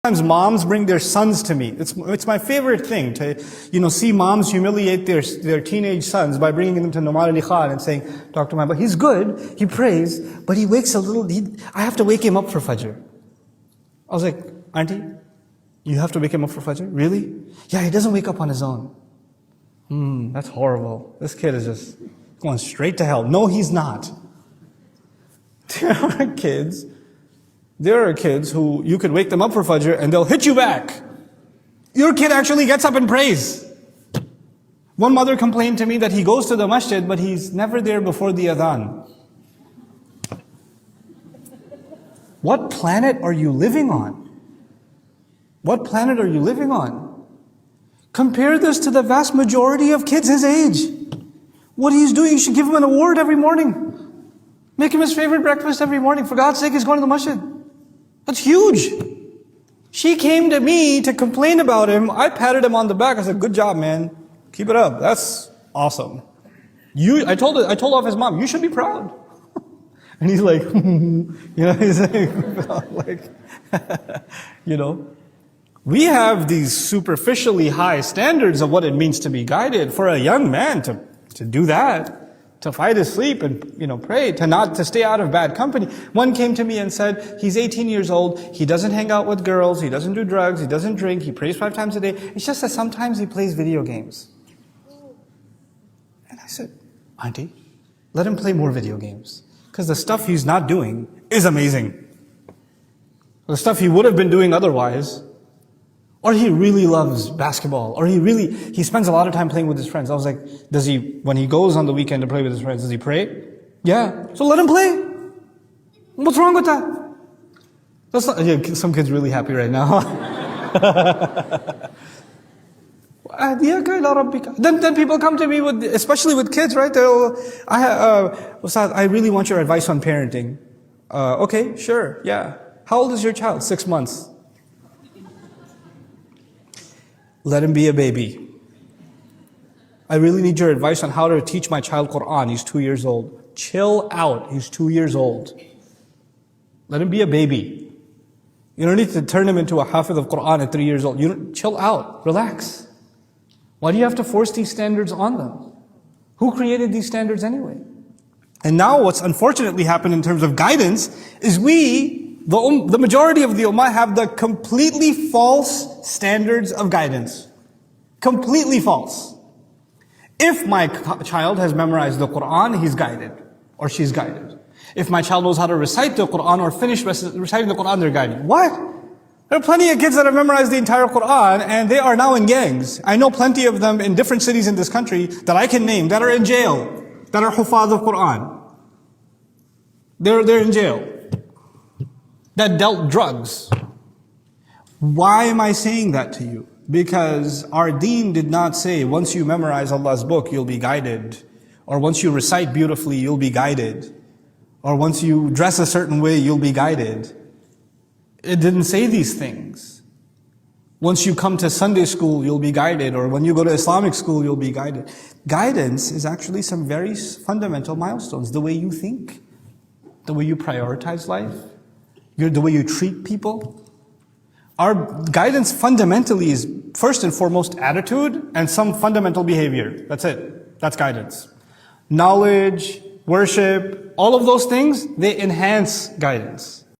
Sometimes moms bring their sons to me. It's my favorite thing to, see moms humiliate their teenage sons by bringing them to Nu'man Ali Khan and saying, Dr. But he's good, he prays, but he wakes a little, I have to wake him up for Fajr. I was like, Auntie, you have to wake him up for Fajr? Really? Yeah, he doesn't wake up on his own. That's horrible. This kid is just going straight to hell. No, he's not. There are kids who you could wake them up for Fajr and they'll hit you back. Your kid actually gets up and prays. One mother complained to me that he goes to the masjid, but he's never there before the adhan. What planet are you living on? What planet are you living on? Compare this to the vast majority of kids his age. What he's doing, you should give him an award every morning. Make him his favorite breakfast every morning. For God's sake, he's going to the masjid. That's huge. She came to me to complain about him. I patted him on the back. I said, good job, man. Keep it up. That's awesome. I told off his mom, you should be proud. And he's like, he's like, we have these superficially high standards of what it means to be guided. For a young man to do that, to fight his sleep and, pray, to stay out of bad company. One came to me and said, he's 18 years old, he doesn't hang out with girls, he doesn't do drugs, he doesn't drink, he prays 5 times a day. It's just that sometimes he plays video games. And I said, Auntie, let him play more video games. Because the stuff he's not doing is amazing. The stuff he would have been doing otherwise. Or he really loves basketball. Or he spends a lot of time playing with his friends. I was like, when he goes on the weekend to play with his friends, does he pray? Yeah. So let him play. What's wrong with that? Some kid's really happy right now. Then people come to me especially with kids, right? Ustad, I really want your advice on parenting. Okay, sure, yeah. How old is your child? 6 months. Let him be a baby. I really need your advice on how to teach my child Quran. He's 2 years old. Chill out. He's 2 years old. Let him be a baby. You don't need to turn him into a hafiz of Quran at 3 years old. Chill out. Relax. Why do you have to force these standards on them? Who created these standards anyway? And now what's unfortunately happened in terms of guidance is the majority of the ummah have the completely false standards of guidance. Completely false. If my child has memorized the Quran, he's guided. Or she's guided. If my child knows how to recite the Quran or finish reciting the Quran, they're guided. What? There are plenty of kids that have memorized the entire Quran and they are now in gangs. I know plenty of them in different cities in this country that I can name that are in jail, that are hufaz of Quran. They're in jail. That dealt drugs. Why am I saying that to you? Because our deen did not say once you memorize Allah's book, you'll be guided. Or once you recite beautifully, you'll be guided. Or once you dress a certain way, you'll be guided. It didn't say these things. Once you come to Sunday school, you'll be guided. Or when you go to Islamic school, you'll be guided. Guidance is actually some very fundamental milestones. The way you think. The way you prioritize life. The way you treat people. Our guidance fundamentally is first and foremost attitude and some fundamental behavior. That's it. That's guidance. Knowledge, worship, all of those things, they enhance guidance.